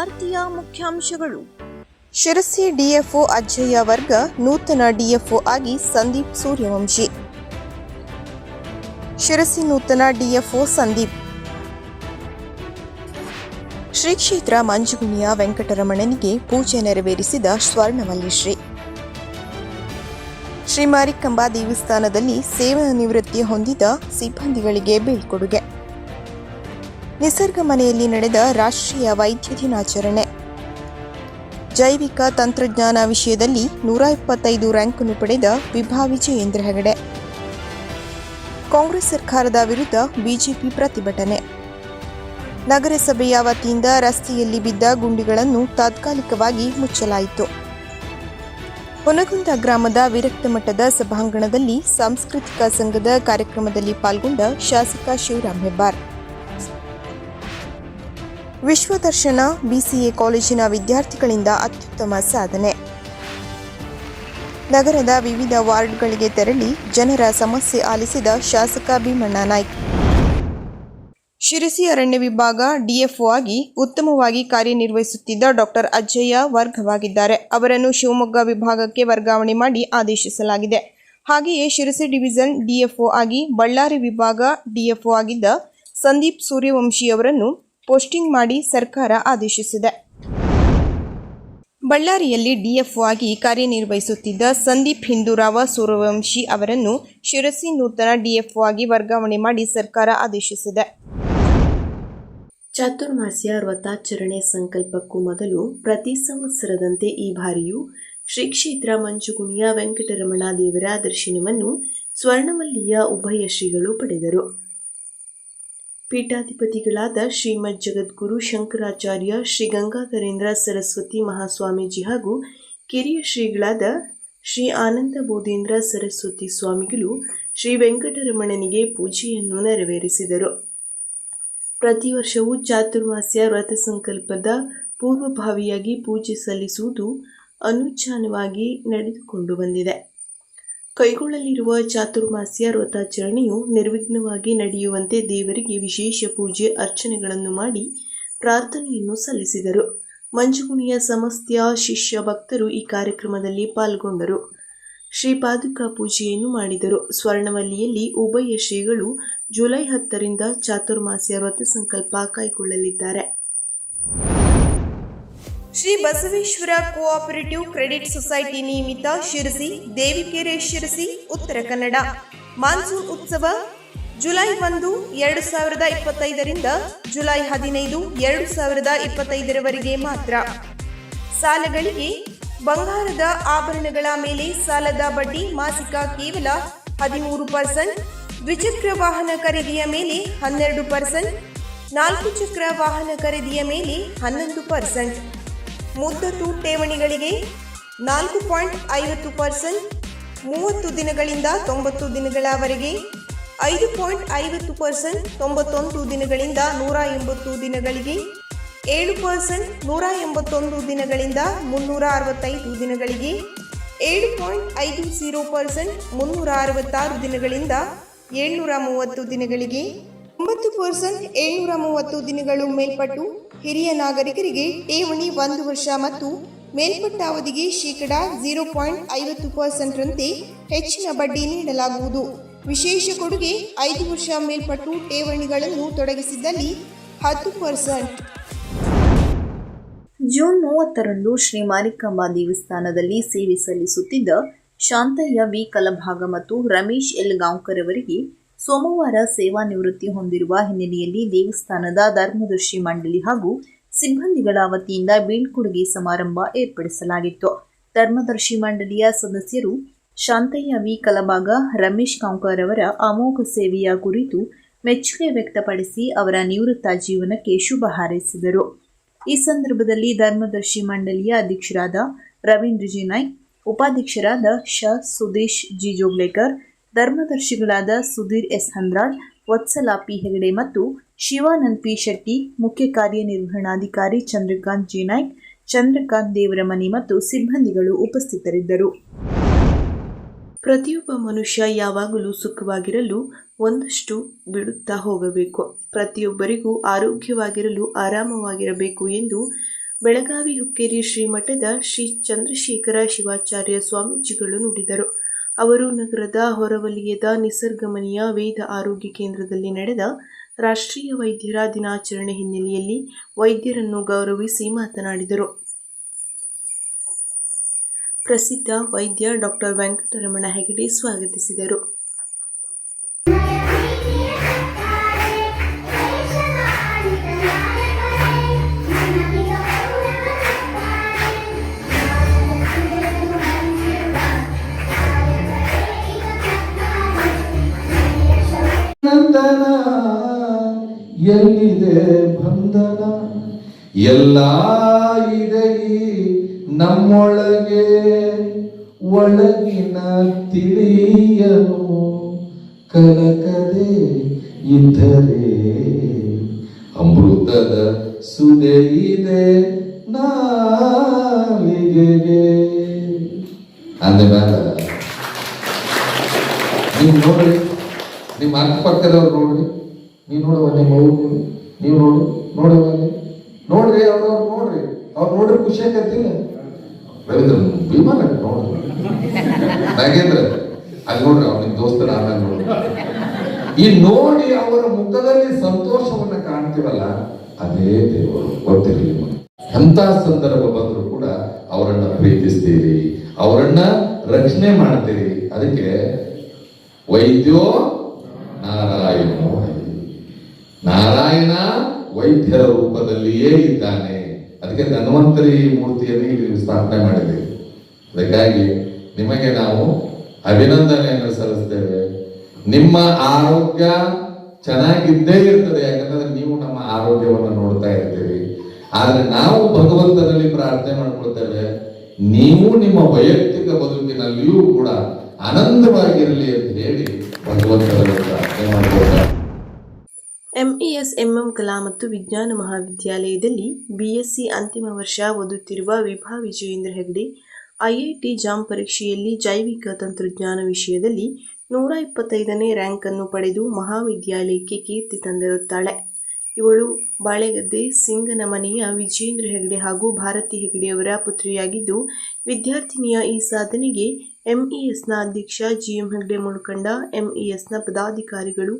ವಾರ್ತೆಯ ಮುಖ್ಯಾಂಶಗಳು. ಶಿರಸಿ ಡಿಎಫ್ಒ ಅಜ್ಜಯ್ಯ ವರ್ಗ ನೂತನ ಡಿಎಫ್ಒ ಆಗಿ ಸಂದೀಪ್ ಸೂರ್ಯವಂಶಿ. ಶಿರಸಿ ನೂತನ ಡಿಎಫ್ಒ ಸಂದೀಪ್. ಶ್ರೀ ಕ್ಷೇತ್ರ ಮಂಜುಗುಣಿಯ ವೆಂಕಟರಮಣನಿಗೆ ಪೂಜೆ ನೆರವೇರಿಸಿದ ಸ್ವರ್ಣವಲ್ಲಿ ಶ್ರೀ ಮಾರಿಕಾಂಬಾ ದೇವಸ್ಥಾನದಲ್ಲಿ ಸೇವಾ ನಿವೃತ್ತಿ ಹೊಂದಿದ ಸಿಬ್ಬಂದಿಗಳಿಗೆ ಬೀಳ್ಕೊಡುಗೆ. ನಿಸರ್ಗ ಮನೆಯಲ್ಲಿ ನಡೆದ ರಾಷ್ಟ್ರೀಯ ವೈದ್ಯ ದಿನಾಚರಣೆ. ಜೈವಿಕ ತಂತ್ರಜ್ಞಾನ ವಿಷಯದಲ್ಲಿ 125 ರ್ಯಾಂಕನ್ನು ಪಡೆದ ವಿಭಾ ವಿಜಯೇಂದ್ರ ಹೆಗಡೆ. ಕಾಂಗ್ರೆಸ್ ಸರ್ಕಾರದ ವಿರುದ್ಧ ಬಿಜೆಪಿ ಪ್ರತಿಭಟನೆ. ನಗರಸಭೆಯ ವತಿಯಿಂದ ರಸ್ತೆಯಲ್ಲಿ ಬಿದ್ದ ಗುಂಡಿಗಳನ್ನು ತಾತ್ಕಾಲಿಕವಾಗಿ ಮುಚ್ಚಲಾಯಿತು. ಹುನಗುಂದ ಗ್ರಾಮದ ವಿರಕ್ತ ಮಠದ ಸಭಾಂಗಣದಲ್ಲಿ ಸಾಂಸ್ಕೃತಿಕ ಸಂಘದ ಕಾರ್ಯಕ್ರಮದಲ್ಲಿ ಪಾಲ್ಗೊಂಡ ಶಾಸಕ ಶಿವರಾಮ್ ಹೆಬ್ಬಾರ್. ವಿಶ್ವದರ್ಶನ ಬಿಸಿಎ ಕಾಲೇಜಿನ ವಿದ್ಯಾರ್ಥಿಗಳಿಂದ ಅತ್ಯುತ್ತಮ ಸಾಧನೆ. ನಗರದ ವಿವಿಧ ವಾರ್ಡ್ಗಳಿಗೆ ತೆರಳಿ ಜನರ ಸಮಸ್ಯೆ ಆಲಿಸಿದ ಶಾಸಕ ಭೀಮಣ್ಣ ನಾಯ್ಕ. ಶಿರಸಿ ಅರಣ್ಯ ವಿಭಾಗ ಡಿಎಫ್ಒ ಆಗಿ ಉತ್ತಮವಾಗಿ ಕಾರ್ಯನಿರ್ವಹಿಸುತ್ತಿದ್ದ ಡಾಕ್ಟರ್ ಅಜ್ಜಯ್ಯ ವರ್ಗವಾಗಿದ್ದಾರೆ. ಅವರನ್ನು ಶಿವಮೊಗ್ಗ ವಿಭಾಗಕ್ಕೆ ವರ್ಗಾವಣೆ ಮಾಡಿ ಆದೇಶಿಸಲಾಗಿದೆ. ಹಾಗೆಯೇ ಶಿರಸಿ ಡಿವಿಷನ್ ಡಿಎಫ್ಒ ಆಗಿ ಬಳ್ಳಾರಿ ವಿಭಾಗ ಡಿಎಫ್ಒ ಆಗಿದ್ದ ಸಂದೀಪ್ ಸೂರ್ಯವಂಶಿ ಅವರನ್ನು ಪೋಸ್ಟಿಂಗ್ ಮಾಡಿ ಸರ್ಕಾರ ಆದೇಶಿಸಿದೆ. ಬಳ್ಳಾರಿಯಲ್ಲಿ ಡಿಎಫ್ಒ ಆಗಿ ಕಾರ್ಯನಿರ್ವಹಿಸುತ್ತಿದ್ದ ಸಂದೀಪ್ ಹಿಂದೂರಾವ ಸೂರ್ಯವಂಶಿ ಅವರನ್ನು ಶಿರಸಿ ನೂತನ ಡಿಎಫ್ಒ ಆಗಿ ವರ್ಗಾವಣೆ ಮಾಡಿ ಸರ್ಕಾರ ಆದೇಶಿಸಿದೆ. ಚಾತುರ್ಮಾಸ್ಯ ವ್ರತಾಚರಣೆ ಸಂಕಲ್ಪಕ್ಕೂ ಮೊದಲು ಪ್ರತಿ ಸಂವತ್ಸರದಂತೆ ಈ ಬಾರಿಯೂ ಶ್ರೀ ಕ್ಷೇತ್ರ ಮಂಜುಗುಣಿಯ ವೆಂಕಟರಮಣ ದೇವರ ದರ್ಶನವನ್ನು ಸ್ವರ್ಣವಲ್ಲಿಯ ಉಭಯ ಶ್ರೀಗಳು ಪಡೆದರು. ಪೀಠಾಧಿಪತಿಗಳಾದ ಶ್ರೀಮದ್ ಜಗದ್ಗುರು ಶಂಕರಾಚಾರ್ಯ ಶ್ರೀ ಗಂಗಾಧರೇಂದ್ರ ಸರಸ್ವತಿ ಮಹಾಸ್ವಾಮೀಜಿ ಹಾಗೂ ಕಿರಿಯ ಶ್ರೀಗಳಾದ ಶ್ರೀ ಆನಂದ ಬೋಧೇಂದ್ರ ಸರಸ್ವತಿ ಸ್ವಾಮಿಗಳು ಶ್ರೀ ವೆಂಕಟರಮಣನಿಗೆ ಪೂಜೆಯನ್ನು ನೆರವೇರಿಸಿದರು. ಪ್ರತಿ ವರ್ಷವೂ ಚಾತುರ್ಮಾಸ್ಯ ವ್ರತ ಸಂಕಲ್ಪದ ಪೂರ್ವಭಾವಿಯಾಗಿ ಪೂಜೆ ಸಲ್ಲಿಸುವುದು ಅನುಷ್ಠಾನವಾಗಿ ನಡೆದುಕೊಂಡು ಬಂದಿದೆ. ಕೈಗೊಳ್ಳಲಿರುವ ಚಾತುರ್ಮಾಸ್ಯ ವ್ರತಾಚರಣೆಯು ನಿರ್ವಿಘ್ನವಾಗಿ ನಡೆಯುವಂತೆ ದೇವರಿಗೆ ವಿಶೇಷ ಪೂಜೆ ಅರ್ಚನೆಗಳನ್ನು ಮಾಡಿ ಪ್ರಾರ್ಥನೆಯನ್ನು ಸಲ್ಲಿಸಿದರು. ಮಂಜುಗುಣಿಯ ಸಮಸ್ತ ಶಿಷ್ಯ ಭಕ್ತರು ಈ ಕಾರ್ಯಕ್ರಮದಲ್ಲಿ ಪಾಲ್ಗೊಂಡರು. ಶ್ರೀಪಾದುಕಾ ಪೂಜೆಯನ್ನು ಮಾಡಿದರು. ಸ್ವರ್ಣವಲ್ಲಿಯಲ್ಲಿ ಉಭಯ ಶ್ರೀಗಳು ಜುಲೈ 10ರಿಂದ ಚಾತುರ್ಮಾಸ್ಯ ವ್ರತ ಸಂಕಲ್ಪ ಕೈಗೊಳ್ಳಲಿದ್ದಾರೆ. Shri Basaveshwara cooperative credit society ನಿಯಮಿತ ಶಿರಸಿ ದೇವಿಕೆರೆ ಶಿರಸಿ ಉತ್ತರ ಕನ್ನಡ ಮಾನ್ಸೂನ್ ಉತ್ಸವ ಜುಲೈ 1, 2025ರಿಂದ ಜುಲೈ 15, 2025ರವರೆಗೆ ಮಾತ್ರ. ಸಾಲಗಳಿಗೆ ಬಂಗಾರದ ಆಭರಣಗಳ ಮೇಲೆ ಸಾಲದ ಬಡ್ಡಿ ಮಾಸಿಕ ಕೇವಲ 13%, ದ್ವಿಚಕ್ರ ವಾಹನ ಖರೀದಿಯ ಮೇಲೆ 12%, 4 ಚಕ್ರ ವಾಹನ ಖರೀದಿಯ ಮೇಲೆ 11%, ಮುದ್ದತು ಠೇವಣಿಗಳಿಗೆ 4.50%, 30 ದಿನಗಳಿಂದ 90 ದಿನಗಳವರೆಗೆ 5.50%, 91 ದಿನಗಳಿಂದ 180 ದಿನಗಳಿಗೆ 7%, 181 ದಿನಗಳಿಂದ 365 ದಿನಗಳಿಗೆ 7.50%, 366 ದಿನಗಳಿಂದ 730 ದಿನಗಳಿಗೆ 9%, 730 ದಿನಗಳು ಮೇಲ್ಪಟ್ಟು ಹಿರಿಯ ನಾಗರಿಕರಿಗೆ ಠೇವಣಿ 1 ವರ್ಷ ಮತ್ತು ಮೇಲ್ಪಟ್ಟ ಅವಧಿಗೆ ಶೇಕಡಾ 0.50% ರಂತೆ ಹೆಚ್ಚಿನ ಬಡ್ಡಿ ನೀಡಲಾಗುವುದು. ವಿಶೇಷ ಕೊಡುಗೆ 5 ವರ್ಷ ಮೇಲ್ಪಟ್ಟು ಠೇವಣಿಗಳನ್ನು ತೊಡಗಿಸಿದ್ದಲ್ಲಿ 10%. ಜೂನ್ 30ರಂದು ಶ್ರೀ ಮಾರಿಕಾಂಬಾ ದೇವಸ್ಥಾನದಲ್ಲಿ ಸೇವೆ ಸಲ್ಲಿಸುತ್ತಿದ್ದ ಶಾಂತಯ್ಯ ವಿ ಕಲಭಾಗ ಮತ್ತು ರಮೇಶ್ ಎಲ್ ಗಾಂವ್ಕರ್ ಅವರಿಗೆ ಸೋಮವಾರ ಸೇವಾ ನಿವೃತ್ತಿ ಹೊಂದಿರುವ ಹಿನ್ನೆಲೆಯಲ್ಲಿ ದೇವಸ್ಥಾನದ ಧರ್ಮದರ್ಶಿ ಮಂಡಳಿ ಹಾಗೂ ಸಿಬ್ಬಂದಿಗಳ ವತಿಯಿಂದ ಬೀಳ್ಕೊಡುಗೆ ಸಮಾರಂಭ ಏರ್ಪಡಿಸಲಾಗಿತ್ತು. ಧರ್ಮದರ್ಶಿ ಮಂಡಳಿಯ ಸದಸ್ಯರು ಶಾಂತಯ್ಯ ವಿ ಕಲಭಾಗ, ರಮೇಶ್ ಗಾಂವ್ಕರ್ ಅವರ ಅಮೋಘ ಸೇವೆಯ ಕುರಿತು ಮೆಚ್ಚುಗೆ ವ್ಯಕ್ತಪಡಿಸಿ ಅವರ ನಿವೃತ್ತ ಜೀವನಕ್ಕೆ ಶುಭ ಹಾರೈಸಿದರು. ಈ ಸಂದರ್ಭದಲ್ಲಿ ಧರ್ಮದರ್ಶಿ ಮಂಡಳಿಯ ಅಧ್ಯಕ್ಷರಾದ ರವೀಂದ್ರ ಜಿ ನಾಯ್ಕ್, ಉಪಾಧ್ಯಕ್ಷರಾದ ಸುದೇಶ್ ಜಿ ಜೋಗ್ಲೇಕರ್, ಧರ್ಮದರ್ಶಿಗಳಾದ ಸುಧೀರ್ ಎಸ್ ಹಂದ್ರಾಳ್, ವತ್ಸಲ ಪಿ ಹೆಗಡೆ ಮತ್ತು ಶಿವಾನಂದ್ ಪಿ ಶೆಟ್ಟಿ, ಮುಖ್ಯ ಕಾರ್ಯನಿರ್ವಹಣಾಧಿಕಾರಿ ಚಂದ್ರಕಾಂತ್ ಜಿ ನಾಯ್ಕ್, ಚಂದ್ರಕಾಂತ್ ದೇವರಮನಿ ಮತ್ತು ಸಿಬ್ಬಂದಿಗಳು ಉಪಸ್ಥಿತರಿದ್ದರು. ಪ್ರತಿಯೊಬ್ಬ ಮನುಷ್ಯ ಯಾವಾಗಲೂ ಸುಖವಾಗಿರಲು ಒಂದಷ್ಟು ಬಿಡುತ್ತಾ ಹೋಗಬೇಕು. ಪ್ರತಿಯೊಬ್ಬರಿಗೂ ಆರೋಗ್ಯವಾಗಿರಲು ಆರಾಮವಾಗಿರಬೇಕು ಎಂದು ಬೆಳಗಾವಿ ಹುಕ್ಕೇರಿ ಶ್ರೀಮಠದ ಶ್ರೀ ಚಂದ್ರಶೇಖರ ಶಿವಾಚಾರ್ಯ ಸ್ವಾಮೀಜಿಗಳು ನುಡಿದರು. ಅವರು ನಗರದ ಹೊರವಲಯದ ನಿಸರ್ಗಮನೆಯ ವೇದ ಆರೋಗ್ಯ ಕೇಂದ್ರದಲ್ಲಿ ನಡೆದ ರಾಷ್ಟ್ರೀಯ ವೈದ್ಯರ ದಿನಾಚರಣೆ ಹಿನ್ನೆಲೆಯಲ್ಲಿ ವೈದ್ಯರನ್ನು ಗೌರವಿಸಿ ಮಾತನಾಡಿದರು. ಪ್ರಸಿದ್ಧ ವೈದ್ಯ ಡಾಕ್ಟರ್ ವೆಂಕಟರಮಣ ಹೆಗಡೆ ಸ್ವಾಗತಿಸಿದರು. ನಂದನ ಎಲ್ಲಿದೆ ಬಂಧನ, ಎಲ್ಲ ಇದೆ ನಮ್ಮೊಳಗೆ, ಒಳಗಿನ ತಿಳಿಯನು ಕಲಕದೆ ಇದ್ದರೆ, ಅಮೃತದ ಸುದೆ ಇದೆ ನಾಲಿಗೆಗೆ. ಅಂದಮೇಲೆ ನೀವು ನೋಡ್ರಿ, ನಿಮ್ಮ ಅಕ್ಕಪಕ್ಕದವ್ರು ನೋಡ್ರಿ, ನೀವು ನೋಡುವ ನಿಮ್ಮ ಅವ್ರು ನೀವು ನೋಡುವ ನೋಡ್ರಿ, ಅವ್ರವ್ರು ನೋಡ್ರಿ, ಅವ್ರು ನೋಡ್ರಿ ಖುಷಿ ಆಗತ್ತಿಲ್ಲ. ರವೀಂದ್ರ ವಿಮಾನ ನೋಡ್ರಿ, ನಾಗೇಂದ್ರ ಅಲ್ಲಿ ನೋಡ್ರಿ, ಅವ್ರ ನಿಮ್ ದೋಸ್ತರ ಆಮೇಲೆ ನೋಡ್ರಿ. ಈ ನೋಡಿ ಅವರ ಮುಖದಲ್ಲಿ ಸಂತೋಷವನ್ನ ಕಾಣ್ತೀವಲ್ಲ, ಅದೇ ದೇವರು. ಗೊತ್ತಿರಲಿ, ಎಂತ ಸಂದರ್ಭ ಬಂದ್ರು ಕೂಡ ಅವರನ್ನ ಪ್ರೀತಿಸ್ತೀರಿ, ಅವರನ್ನ ರಕ್ಷಣೆ ಮಾಡ್ತೀರಿ. ಅದಕ್ಕೆ ವೈದ್ಯೋ ನಾರಾಯಣೋ, ನಾರಾಯಣ ವೈದ್ಯರ ರೂಪದಲ್ಲಿಯೇ ಇದ್ದಾನೆ. ಅದಕ್ಕೆ ಧನ್ವಂತರಿ ಮೂರ್ತಿಯನ್ನು ಇಲ್ಲಿ ಸ್ಥಾಪನೆ ಮಾಡಿದ್ದೇವೆ. ಅದಕ್ಕಾಗಿ ನಿಮಗೆ ನಾವು ಅಭಿನಂದನೆಯನ್ನು ಸಲ್ಲಿಸ್ತೇವೆ. ನಿಮ್ಮ ಆರೋಗ್ಯ ಚೆನ್ನಾಗಿದ್ದೇ ಇರ್ತದೆ, ಯಾಕಂದ್ರೆ ನೀವು ನಮ್ಮ ಆರೋಗ್ಯವನ್ನು ನೋಡ್ತಾ ಇರ್ತೀರಿ. ಆದ್ರೆ ನಾವು ಭಗವಂತನಲ್ಲಿ ಪ್ರಾರ್ಥನೆ ಮಾಡ್ಕೊಳ್ತೇವೆ, ನೀವು ನಿಮ್ಮ ವೈಯಕ್ತಿಕ ಬದುಕಿನಲ್ಲಿಯೂ ಕೂಡ ಆನಂದವಾಗಿರಲಿ ಅಂತ ಹೇಳಿ ಭಗವಂತನಲ್ಲಿ ಪ್ರಾರ್ಥನೆ ಮಾಡ್ಕೊಳ್ತಾರೆ. ಎಂಇಎಸ್ ಎಂಎಂ ಕಲಾ ಮತ್ತು ವಿಜ್ಞಾನ ಮಹಾವಿದ್ಯಾಲಯದಲ್ಲಿ ಬಿಎಸ್ಸಿ ಅಂತಿಮ ವರ್ಷ ಓದುತ್ತಿರುವ ವಿಭಾ ವಿಜಯೇಂದ್ರ ಹೆಗಡೆ ಐಐಟಿ ಜಾಮ್ ಪರೀಕ್ಷೆಯಲ್ಲಿ ಜೈವಿಕ ತಂತ್ರಜ್ಞಾನ ವಿಷಯದಲ್ಲಿ 125ನೇ ರ್ಯಾಂಕ್ ಅನ್ನು ಪಡೆದು ಮಹಾವಿದ್ಯಾಲಯಕ್ಕೆ ಕೀರ್ತಿ ತಂದಿರುತ್ತಾಳೆ. ಇವಳು ಬಾಳೆಗದ್ದೆ ಸಿಂಗನಮನೆಯ ವಿಜಯೇಂದ್ರ ಹೆಗಡೆ ಹಾಗೂ ಭಾರತಿ ಹೆಗಡೆಯವರ ಪುತ್ರಿಯಾಗಿದ್ದು, ವಿದ್ಯಾರ್ಥಿನಿಯ ಈ ಸಾಧನೆಗೆ ಎಂಇಎಸ್ನ ಅಧ್ಯಕ್ಷ ಜಿಎಂ ಹೆಗಡೆ ಮುಳ್ಕಂಡ, ಎಂಇಎಸ್ನ ಪದಾಧಿಕಾರಿಗಳು,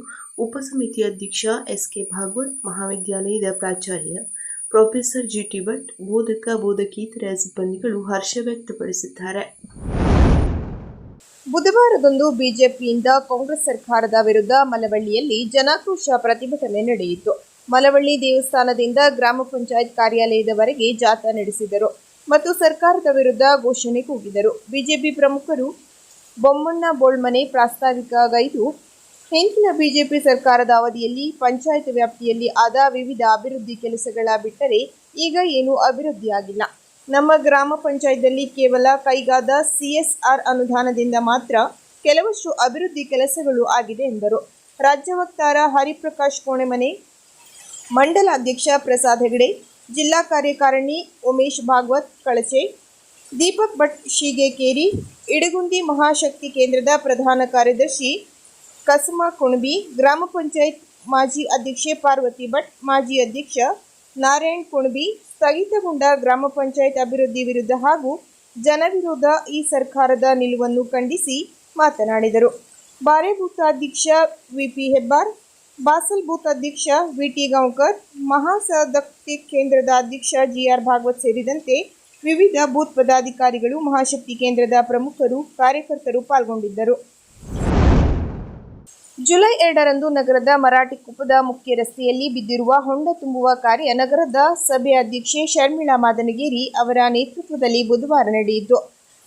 ಉಪಸಮಿತಿ ಅಧ್ಯಕ್ಷ ಎಸ್ಕೆ ಭಾಗವತ್, ಮಹಾವಿದ್ಯಾಲಯದ ಪ್ರಾಚಾರ್ಯ ಪ್ರೊಫೆಸರ್ ಜಿಟಿ ಭಟ್, ಬೋಧಕ ಬೋಧಕೇತರ ಸಿಬ್ಬಂದಿಗಳು ಹರ್ಷ ವ್ಯಕ್ತಪಡಿಸಿದ್ದಾರೆ. ಬುಧವಾರದಂದು ಬಿಜೆಪಿಯಿಂದ ಕಾಂಗ್ರೆಸ್ ಸರ್ಕಾರದ ವಿರುದ್ಧ ಮಲವಳ್ಳಿಯಲ್ಲಿ ಜನಾಕ್ರೋಶ ಪ್ರತಿಭಟನೆ ನಡೆಯಿತು. ಮಲವಳ್ಳಿ ದೇವಸ್ಥಾನದಿಂದ ಗ್ರಾಮ ಪಂಚಾಯತ್ ಕಾರ್ಯಾಲಯದವರೆಗೆ ಜಾಥಾ ನಡೆಸಿದರು ಮತ್ತು ಸರ್ಕಾರದ ವಿರುದ್ಧ ಘೋಷಣೆ ಕೂಗಿದರು. ಬಿಜೆಪಿ ಪ್ರಮುಖರು ಬೊಮ್ಮಣ್ಣ ಬೋಳ್ಮನೆ ಪ್ರಾಸ್ತಾವಿಕಗೈದು, ಹಿಂದಿನ ಬಿಜೆಪಿ ಸರ್ಕಾರದ ಅವಧಿಯಲ್ಲಿ ಪಂಚಾಯತ್ ವ್ಯಾಪ್ತಿಯಲ್ಲಿ ಆದ ವಿವಿಧ ಅಭಿವೃದ್ಧಿ ಕೆಲಸಗಳ ಬಿಟ್ಟರೆ ಈಗ ಏನೂ ಅಭಿವೃದ್ಧಿಯಾಗಿಲ್ಲ. ನಮ್ಮ ಗ್ರಾಮ ಪಂಚಾಯತ್ನಲ್ಲಿ ಕೇವಲ ಕೈಗಾದ ಸಿಎಸ್ಆರ್ ಅನುದಾನದಿಂದ ಮಾತ್ರ ಕೆಲವಷ್ಟು ಅಭಿವೃದ್ಧಿ ಕೆಲಸಗಳು ಆಗಿದೆ ಎಂದರು. ರಾಜ್ಯ ವಕ್ತಾರ ಹರಿಪ್ರಕಾಶ್ ಕೋಣೆಮನೆ, ಮಂಡಲ ಅಧ್ಯಕ್ಷ ಪ್ರಸಾದ್ ಹೆಗಡೆ, ಜಿಲ್ಲಾ ಕಾರ್ಯಕಾರಿಣಿ ಉಮೇಶ್ ಭಾಗವತ್ ಕಳಚೆ, ದೀಪಕ್ ಭಟ್ ಶೀಗೇಕೇರಿ, ಇಡಗುಂದಿ ಮಹಾಶಕ್ತಿ ಕೇಂದ್ರದ ಪ್ರಧಾನ ಕಾರ್ಯದರ್ಶಿ ಕಸಮ ಕುಣಬಿ, ಗ್ರಾಮ ಪಂಚಾಯತ್ ಮಾಜಿ ಅಧ್ಯಕ್ಷೆ ಪಾರ್ವತಿ ಭಟ್, ಮಾಜಿ ಅಧ್ಯಕ್ಷ ನಾರಾಯಣ್ ಕುಣಬಿ ಸ್ಥಗಿತಗೊಂಡ ಗ್ರಾಮ ಪಂಚಾಯತ್ ಅಭಿವೃದ್ಧಿ ವಿರುದ್ಧ ಹಾಗೂ ಜನವಿರೋಧ ಈ ಸರ್ಕಾರದ ನಿಲುವನ್ನು ಖಂಡಿಸಿ ಮಾತನಾಡಿದರು. ಬಾರೆ ಬೂತ್ ಅಧ್ಯಕ್ಷ ವಿಪಿ ಹೆಬ್ಬಾರ್, ಬಾಸಲ್ ಬೂತ್ ಅಧ್ಯಕ್ಷ ವಿಟಿ ಗಾಂವ್ಕರ್, ಮಹಾಸದಕ್ತಿ ಕೇಂದ್ರದ ಅಧ್ಯಕ್ಷ ಜಿಆರ್ ಭಾಗವತ್ ಸೇರಿದಂತೆ ವಿವಿಧ ಬೂತ್ ಪದಾಧಿಕಾರಿಗಳು, ಮಹಾಶಕ್ತಿ ಕೇಂದ್ರದ ಪ್ರಮುಖರು, ಕಾರ್ಯಕರ್ತರು ಪಾಲ್ಗೊಂಡಿದ್ದರು. ಜುಲೈ 2ರಂದು ನಗರದ ಮರಾಠಿಕೊಪ್ಪದ ಮುಖ್ಯ ರಸ್ತೆಯಲ್ಲಿ ಬಿದ್ದಿರುವ ಹೊಂಡ ತುಂಬುವ ಕಾರ್ಯ ನಗರದ ಸಭೆ ಅಧ್ಯಕ್ಷೆ ಶರ್ಮಿಳಾ ಮಾದನಗೇರಿ ಅವರ ನೇತೃತ್ವದಲ್ಲಿ ಬುಧವಾರ ನಡೆಯಿತು.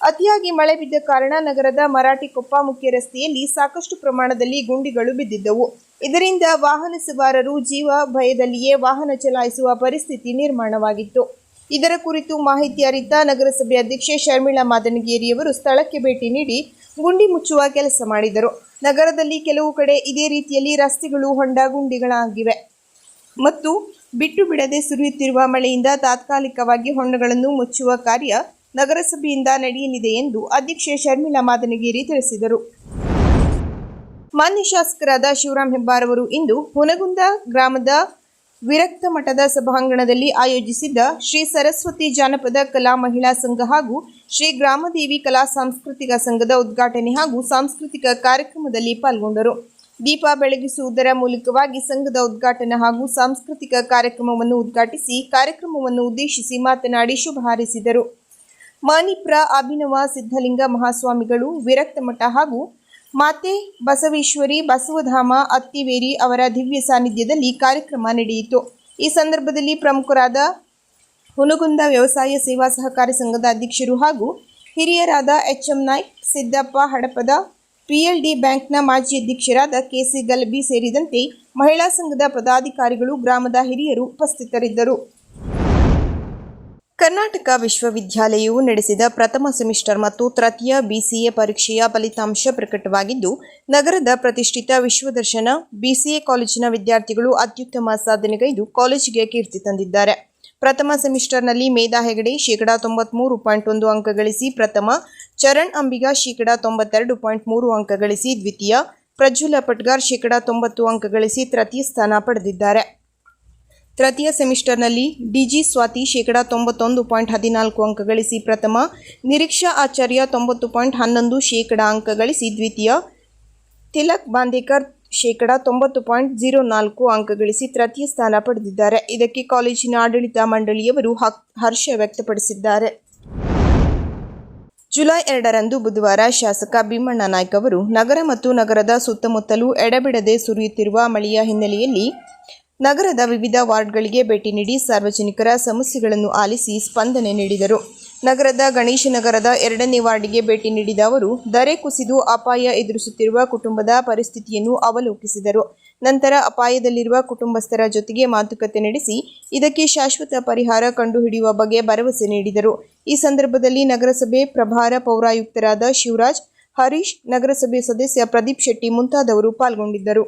ಅತಿಯಾಗಿ ಮಳೆ ಬಿದ್ದ ಕಾರಣ ನಗರದ ಮರಾಠಿಕೊಪ್ಪ ಮುಖ್ಯ ರಸ್ತೆಯಲ್ಲಿ ಸಾಕಷ್ಟು ಪ್ರಮಾಣದಲ್ಲಿ ಗುಂಡಿಗಳು ಬಿದ್ದಿದ್ದವು. ಇದರಿಂದ ವಾಹನ ಸವಾರರು ಜೀವ ಭಯದಲ್ಲಿಯೇ ವಾಹನ ಚಲಾಯಿಸುವ ಪರಿಸ್ಥಿತಿ ನಿರ್ಮಾಣವಾಗಿತ್ತು. ಇದರ ಕುರಿತು ಮಾಹಿತಿ ಅರಿತ ನಗರಸಭೆ ಅಧ್ಯಕ್ಷೆ ಶರ್ಮಿಳಾ ಮಾದನಗೇರಿಯವರು ಸ್ಥಳಕ್ಕೆ ಭೇಟಿ ನೀಡಿ ಗುಂಡಿ ಮುಚ್ಚುವ ಕೆಲಸ ಮಾಡಿದರು. ನಗರದಲ್ಲಿ ಕೆಲವು ಕಡೆ ಇದೇ ರೀತಿಯಲ್ಲಿ ರಸ್ತೆಗಳು ಹೊಂಡ ಗುಂಡಿಗಳಾಗಿವೆ ಮತ್ತು ಬಿಟ್ಟು ಬಿಡದೆ ಸುರಿಯುತ್ತಿರುವ ಮಳೆಯಿಂದ ತಾತ್ಕಾಲಿಕವಾಗಿ ಹೊಂಡಗಳನ್ನು ಮುಚ್ಚುವ ಕಾರ್ಯ ನಗರಸಭೆಯಿಂದ ನಡೆಯಲಿದೆ ಎಂದು ಅಧ್ಯಕ್ಷೆ ಶರ್ಮಿಳಾ ಮಾದನಗೇರಿ ತಿಳಿಸಿದರು. ಮಾನ್ಯ ಶಾಸಕರಾದ ಶಿವರಾಮ್ ಹೆಬ್ಬಾರ್ ಅವರು ಇಂದು ಹುನಗುಂದ ಗ್ರಾಮದ ವಿರಕ್ತ ಮಠದ ಸಭಾಂಗಣದಲ್ಲಿ ಆಯೋಜಿಸಿದ್ದ ಶ್ರೀ ಸರಸ್ವತಿ ಜಾನಪದ ಕಲಾ ಮಹಿಳಾ ಸಂಘ ಹಾಗೂ ಶ್ರೀ ಗ್ರಾಮದೇವಿ ಕಲಾ ಸಾಂಸ್ಕೃತಿಕ ಸಂಘದ ಉದ್ಘಾಟನೆ ಹಾಗೂ ಸಾಂಸ್ಕೃತಿಕ ಕಾರ್ಯಕ್ರಮದಲ್ಲಿ ಪಾಲ್ಗೊಂಡರು. ದೀಪ ಬೆಳಗಿಸುವುದರ ಮೂಲಕವಾಗಿ ಸಂಘದ ಉದ್ಘಾಟನಾ ಹಾಗೂ ಸಾಂಸ್ಕೃತಿಕ ಕಾರ್ಯಕ್ರಮವನ್ನು ಉದ್ಘಾಟಿಸಿ ಕಾರ್ಯಕ್ರಮವನ್ನು ಉದ್ದೇಶಿಸಿ ಮಾತನಾಡಿ ಶುಭ ಹಾರೈಸಿದರು. ಮಣಿಪ್ರ ಅಭಿನವ ಸಿದ್ಧಲಿಂಗ ಮಹಾಸ್ವಾಮಿಗಳು, ವಿರಕ್ತ ಮಠ ಹಾಗೂ ಮಾತೆ ಬಸವೇಶ್ವರಿ ಬಸವಧಾಮ ಅತ್ತಿವೇರಿ ಅವರ ದಿವ್ಯ ಸಾನ್ನಿಧ್ಯದಲ್ಲಿ ಕಾರ್ಯಕ್ರಮ ನಡೆಯಿತು. ಈ ಸಂದರ್ಭದಲ್ಲಿ ಪ್ರಮುಖರಾದ ಹುನಗುಂದ ವ್ಯವಸಾಯ ಸೇವಾ ಸಹಕಾರಿ ಸಂಘದ ಅಧ್ಯಕ್ಷರು ಹಾಗೂ ಹಿರಿಯರಾದ ಎಚ್ಎಂ ನಾಯ್ಕ್, ಸಿದ್ದಪ್ಪ ಹಡಪದ, ಪಿಎಲ್ಡಿ ಬ್ಯಾಂಕ್ನ ಮಾಜಿ ಅಧ್ಯಕ್ಷರಾದ ಕೆಸಿ ಗಲ್ಬಿ ಸೇರಿದಂತೆ ಮಹಿಳಾ ಸಂಘದ ಪದಾಧಿಕಾರಿಗಳು, ಗ್ರಾಮದ ಹಿರಿಯರು ಉಪಸ್ಥಿತರಿದ್ದರು. ಕರ್ನಾಟಕ ವಿಶ್ವವಿದ್ಯಾಲಯವು ನಡೆಸಿದ ಪ್ರಥಮ ಸೆಮಿಸ್ಟರ್ ಮತ್ತು ತೃತೀಯ BCA ಪರೀಕ್ಷೆಯ ಫಲಿತಾಂಶ ಪ್ರಕಟವಾಗಿದ್ದು, ನಗರದ ಪ್ರತಿಷ್ಠಿತ ವಿಶ್ವದರ್ಶನ BCA ಕಾಲೇಜಿನ ವಿದ್ಯಾರ್ಥಿಗಳು ಅತ್ಯುತ್ತಮ ಸಾಧನೆಗೈದು ಕಾಲೇಜಿಗೆ ಕೀರ್ತಿ ತಂದಿದ್ದಾರೆ. ಪ್ರಥಮ ಸೆಮಿಸ್ಟರ್ನಲ್ಲಿ ಮೇಧಾ ಹೆಗಡೆ (93.1) ಅಂಕ ಗಳಿಸಿ ಪ್ರಥಮ, ಚರಣ್ ಅಂಬಿಗಾ (92.3) ಅಂಕ ಗಳಿಸಿ ದ್ವಿತೀಯ, ಪ್ರಜ್ವಲ ಪಟ್ಗಾರ್ (90) ಅಂಕ ಗಳಿಸಿ ತೃತೀಯ ಸ್ಥಾನ ಪಡೆದಿದ್ದಾರೆ. ತೃತೀಯ ಸೆಮಿಸ್ಟರ್ನಲ್ಲಿ ಡಿಜಿ ಸ್ವಾತಿ (91.14) ಅಂಕ ಗಳಿಸಿ ಪ್ರಥಮ, ನಿರೀಕ್ಷಾ ಆಚಾರ್ಯ (90.11) ಅಂಕ ಗಳಿಸಿ ದ್ವಿತೀಯ, ತಿಲಕ್ ಬಾಂದೇಕರ್ (90.04) ಅಂಕ ಗಳಿಸಿ ತೃತೀಯ ಸ್ಥಾನ ಪಡೆದಿದ್ದಾರೆ. ಇದಕ್ಕೆ ಕಾಲೇಜಿನ ಆಡಳಿತ ಮಂಡಳಿಯವರು ಹರ್ಷ ವ್ಯಕ್ತಪಡಿಸಿದ್ದಾರೆ. ಜುಲೈ 2ರಂದು ಬುಧವಾರ ಶಾಸಕ ಭೀಮಣ್ಣ ನಾಯ್ಕ ಅವರು ನಗರ ಮತ್ತು ನಗರದ ಸುತ್ತಮುತ್ತಲೂ ಎಡೆಬಿಡದೆ ಸುರಿಯುತ್ತಿರುವ ಮಳೆಯ ಹಿನ್ನೆಲೆಯಲ್ಲಿ ನಗರದ ವಿವಿಧ ವಾರ್ಡ್ಗಳಿಗೆ ಭೇಟಿ ನೀಡಿ ಸಾರ್ವಜನಿಕರ ಸಮಸ್ಯೆಗಳನ್ನು ಆಲಿಸಿ ಸ್ಪಂದನೆ ನೀಡಿದರು. ನಗರದ ಗಣೇಶನಗರದ 2ನೇ ವಾರ್ಡ್ಗೆ ಭೇಟಿ ನೀಡಿದ ಅವರು ದರೆ ಕುಸಿದು ಅಪಾಯ ಎದುರಿಸುತ್ತಿರುವ ಕುಟುಂಬದ ಪರಿಸ್ಥಿತಿಯನ್ನು ಅವಲೋಕಿಸಿದರು. ನಂತರ ಅಪಾಯದಲ್ಲಿರುವ ಕುಟುಂಬಸ್ಥರ ಜೊತೆಗೆ ಮಾತುಕತೆ ನಡೆಸಿ ಇದಕ್ಕೆ ಶಾಶ್ವತ ಪರಿಹಾರ ಕಂಡುಹಿಡಿಯುವ ಬಗ್ಗೆ ಭರವಸೆ ನೀಡಿದರು. ಈ ಸಂದರ್ಭದಲ್ಲಿ ನಗರಸಭೆ ಪ್ರಭಾರ ಪೌರಾಯುಕ್ತರಾದ ಶಿವರಾಜ್, ಹರೀಶ್, ನಗರಸಭೆ ಸದಸ್ಯ ಪ್ರದೀಪ್ ಶೆಟ್ಟಿ ಮುಂತಾದವರು ಪಾಲ್ಗೊಂಡಿದ್ದರು.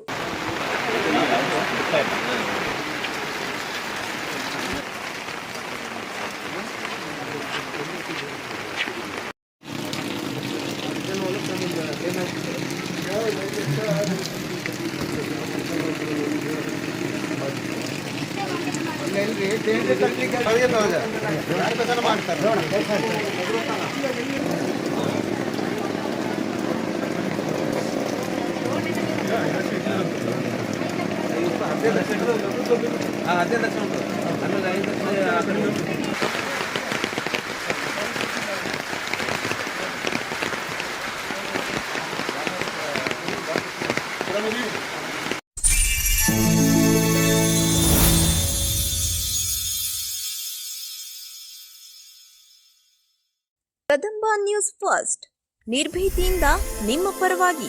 ಕದಂಬ ನ್ಯೂಸ್ ಫಸ್ಟ್, ನಿರ್ಭೀತಿಯಿಂದ ನಿಮ್ಮ ಪರವಾಗಿ.